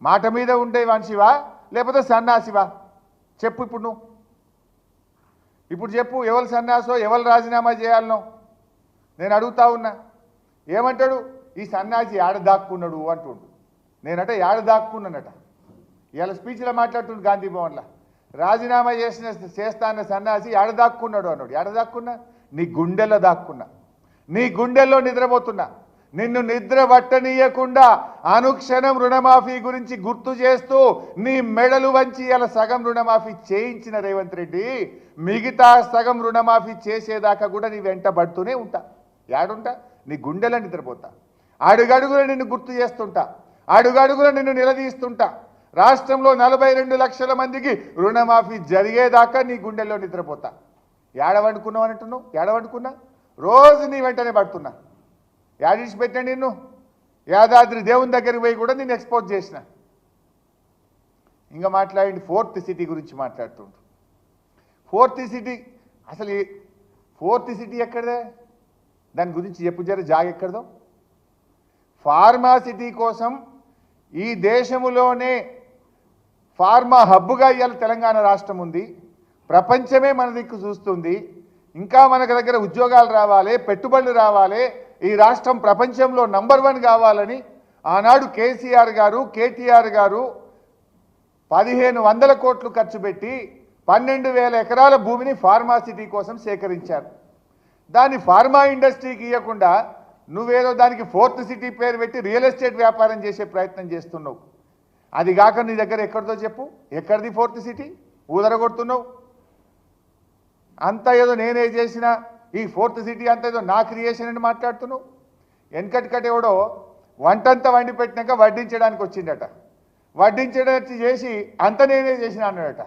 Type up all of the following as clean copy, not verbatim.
మాట మీద ఉండే మనిషివా లేకపోతే సన్నాసివా? చెప్పు ఇప్పుడు నువ్వు. ఇప్పుడు చెప్పు, ఎవరు సన్నాసో ఎవరు రాజీనామా చేయాలనో నేను అడుగుతా ఉన్నా. ఏమంటాడు ఈ సన్నాసి ఏడ దాక్కున్నాడు అంటుండు. నేనట ఏడ దాక్కున్నానట. ఇవాళ స్పీచ్లో మాట్లాడుతుండు గాంధీ భవన్లో. రాజీనామా చేస్తా అన్న సన్నాసి ఏడ దాక్కున్నాడు అన్నాడు. ఏడ దాక్కున్నా? నీ గుండెల్లో దాక్కున్నా, నీ గుండెల్లో నిద్రపోతున్నా. నిన్ను నిద్ర పట్టనీయకుండా అనుక్షణం రుణమాఫీ గురించి గుర్తు చేస్తూ నీ మెడలు వంచి ఇలా సగం రుణమాఫీ చేయించిన రేవంత్ రెడ్డి మిగతా సగం రుణమాఫీ చేసేదాకా కూడా నీ వెంట పడుతూనే ఉంటా. యాడుంటా? నీ గుండెలో నిద్రపోతా. అడుగడుగున నిన్ను గుర్తు చేస్తుంటా, అడుగడుగున నిన్ను నిలదీస్తుంటా. రాష్ట్రంలో 42 లక్షల మందికి రుణమాఫీ జరిగేదాకా నీ గుండెల్లో నిద్రపోతా. ఏడ వండుకున్నావు అంటున్నావు? ఏడ వండుకున్నా? రోజు నీ వెంటనే పడుతున్నా. యాడిసి పెట్టండి నిన్ను. యాదాద్రి దేవుని దగ్గరికి పోయి కూడా నేను ఎక్స్పోజ్ చేసిన. ఇంకా మాట్లాడండి, 4th సిటీ గురించి మాట్లాడుతుండ్రు. 4th సిటీ అసలు 4th సిటీ ఎక్కడదే? దాని గురించి చెప్పు జర, జాగెక్కడదో. ఫార్మా సిటీ కోసం ఈ దేశంలోనే ఫార్మా హబ్గా ఇవాళ తెలంగాణ రాష్ట్రం ఉంది. ప్రపంచమే మన దిక్కు చూస్తుంది. ఇంకా మనకు దగ్గర ఉద్యోగాలు రావాలి, పెట్టుబడులు రావాలి, ఈ రాష్ట్రం ప్రపంచంలో నంబర్ 1 కావాలని ఆనాడు కేసీఆర్ గారు, కేటీఆర్ గారు 1500 కోట్లు ఖర్చు పెట్టి 12,000 ఎకరాల భూమిని ఫార్మా సిటీ కోసం సేకరించారు. దాన్ని ఫార్మా ఇండస్ట్రీకి ఇవ్వకుండా నువ్వేదో దానికి 4th సిటీ పేరు పెట్టి రియల్ ఎస్టేట్ వ్యాపారం చేసే ప్రయత్నం చేస్తున్నావు. అది కాక నీ దగ్గర ఎక్కడిదో చెప్పు, ఎక్కడిది 4th సిటీ? ఊదరగొడుతున్నావు. అంతా ఏదో నేనే చేసిన ఈ 4th సిటీ అంతా ఏదో నా క్రియేషన్ అని మాట్లాడుతున్నావు. వెనకటికటి ఎవడో వంటంతా వండి పెట్టినాక వడ్డించడానికి వచ్చిండట. వడ్డించడానికి చేసి అంత నేనే చేసిన అన్నాడట.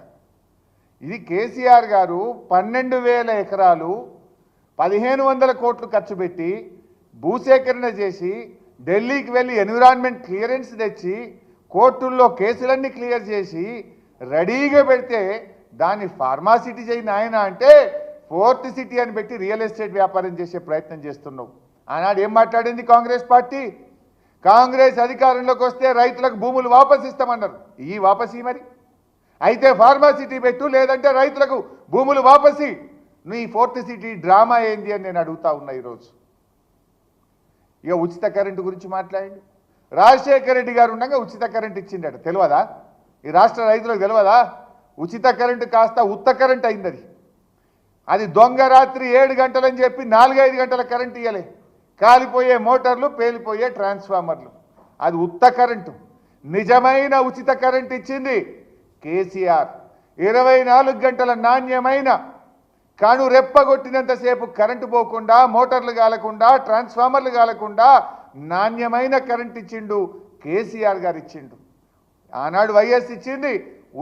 ఇది కేసీఆర్ గారు 12,000 ఎకరాలు 1500 కోట్లు ఖర్చు పెట్టి భూసేకరణ చేసి ఢిల్లీకి వెళ్ళి ఎన్విరాన్మెంట్ క్లియరెన్స్ తెచ్చి కోర్టుల్లో కేసులన్నీ క్లియర్ చేసి రెడీగా పెడితే దాన్ని ఫార్మాసిటీ చేయి నాయన అంటే 4th సిటీ అని పెట్టి రియల్ ఎస్టేట్ వ్యాపారం చేసే ప్రయత్నం చేస్తున్నావు. ఆనాడు ఏం మాట్లాడింది కాంగ్రెస్ పార్టీ? కాంగ్రెస్ అధికారంలోకి వస్తే రైతులకు భూములు వాపసు ఇస్తామన్నారు. ఈ వాపసి మరి అయితే ఫార్మాసిటీ పెట్టు, లేదంటే రైతులకు భూములు వాపసి. నీ 4th సిటీ డ్రామా ఏంది అని నేను అడుగుతా ఉన్నా ఈరోజు. ఇక ఉచిత కరెంటు గురించి మాట్లాడండి. రాజశేఖర రెడ్డి గారు ఉండగా ఉచిత కరెంటు ఇచ్చిండట. తెలియదా? ఈ రాష్ట్ర రైతులకు తెలియదా? ఉచిత కరెంటు కాస్త ఉత్త కరెంటు అయింది. అది దొంగ రాత్రి 7 గంటలని చెప్పి 4-5 గంటల కరెంటు ఇవ్వలే. కాలిపోయే మోటార్లు, పేలిపోయే ట్రాన్స్ఫార్మర్లు. అది ఉత్త కరెంటు. నిజమైన ఉచిత కరెంటు ఇచ్చింది కేసీఆర్. 24 గంటల నాణ్యమైన కాను రెప్పగొట్టినంతసేపు కరెంటు పోకుండా, మోటార్లు కాలకుండా, ట్రాన్స్ఫార్మర్లు కాలకుండా నాణ్యమైన కరెంటు ఇచ్చిండు కేసీఆర్ గారు ఇచ్చిండు. ఆనాడు వైఎస్ ఇచ్చింది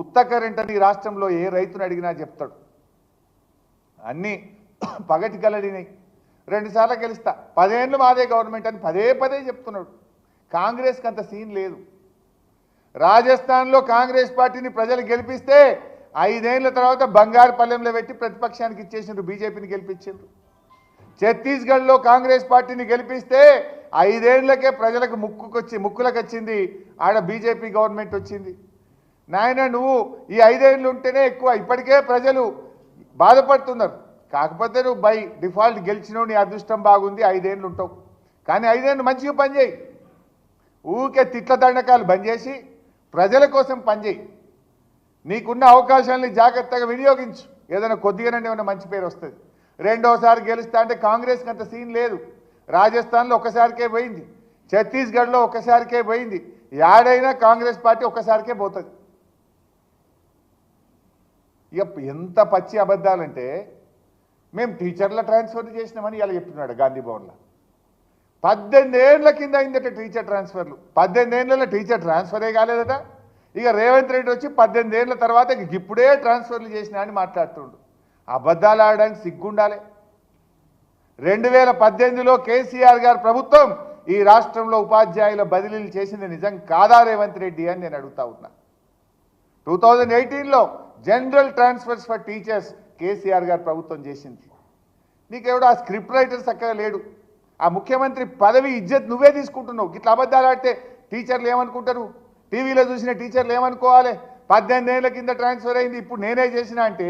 ఉత్త కరెంట్ అని రాష్ట్రంలో ఏ రైతును అడిగినా చెప్తాడు. అన్నీ పగటి కలడినాయి. 2 సార్లు గెలుస్తా, 10 ఏళ్ళు మాదే గవర్నమెంట్ అని పదే చెప్తున్నాడు. కాంగ్రెస్కి అంత సీన్ లేదు. రాజస్థాన్లో కాంగ్రెస్ పార్టీని ప్రజలు గెలిపిస్తే 5 ఏళ్ల తర్వాత బంగారు పల్లెంలో పెట్టి ప్రతిపక్షానికి ఇచ్చేసిండ్రు, బీజేపీని గెలిపించిండ్రు. ఛత్తీస్గఢ్లో కాంగ్రెస్ పార్టీని గెలిపిస్తే 5 ఏళ్లకే ప్రజలకు ముక్కులకు వచ్చింది, ఆడ బీజేపీ గవర్నమెంట్ వచ్చింది. నాయన నువ్వు ఈ 5 ఏళ్ళు ఉంటేనే ఎక్కువ. ఇప్పటికే ప్రజలు బాధపడుతున్నారు. కాకపోతే నువ్వు బై డిఫాల్ట్ గెలిచినావు, నీ అదృష్టం బాగుంది, 5 ఏళ్ళు ఉంటావు. కానీ 5 ఏళ్ళు మంచిగా పనిచేయి. ఊరికే తిట్ల దండకాలు బంద్ చేసి ప్రజల కోసం పనిచేయి. నీకున్న అవకాశాలని జాగ్రత్తగా వినియోగించు. ఏదైనా కొద్దిగానే ఏమైనా మంచి పేరు వస్తుంది. రెండోసారి గెలుస్తా అంటే కాంగ్రెస్కి అంత సీన్ లేదు. రాజస్థాన్లో ఒక్కసారికే పోయింది, ఛత్తీస్గఢ్లో ఒక్కసారికే పోయింది. యాడైనా కాంగ్రెస్ పార్టీ ఒక్కసారికే పోతుంది. ఇక ఎంత పచ్చి అబద్ధాలంటే మేము టీచర్ల ట్రాన్స్ఫర్ చేసినామని ఇలా చెప్తున్నాడు గాంధీ భవన్లో. 18 ఏళ్ల కింద అయిందట టీచర్ ట్రాన్స్ఫర్లు. 18 ఏళ్ళలో టీచర్ ట్రాన్స్ఫరే కాలేదట. ఇక రేవంత్ రెడ్డి వచ్చి 18 ఏళ్ల తర్వాత ఇప్పుడే ట్రాన్స్ఫర్లు చేసినా అని మాట్లాడుతుండు. అబద్ధాలు ఆడడానికి సిగ్గుండాలి. 2018లో కేసీఆర్ గారు ప్రభుత్వం ఈ రాష్ట్రంలో ఉపాధ్యాయుల బదిలీలు చేసింది నిజం కాదా రేవంత్ రెడ్డి అని నేను అడుగుతా ఉన్నా. 2018లో general transfers for teachers KCR garu ప్రభుత్వం చేసింది. నీకెవడో ఆ స్క్రిప్ట్ రైటర్ చక్కగా లేడు. ఆ ముఖ్యమంత్రి పదవి ఇజ్జత్ నువ్వే తీసుకుంటున్నావు. ఇట్లా అబద్ధాలు ఆడితే టీచర్లు ఏమనుకుంటారు? టీవీలో చూసిన టీచర్లు ఏమనుకోవాలి? 18 ఏళ్ల కింద ట్రాన్స్ఫర్ అయింది, ఇప్పుడు నేనే చేసిన అంటే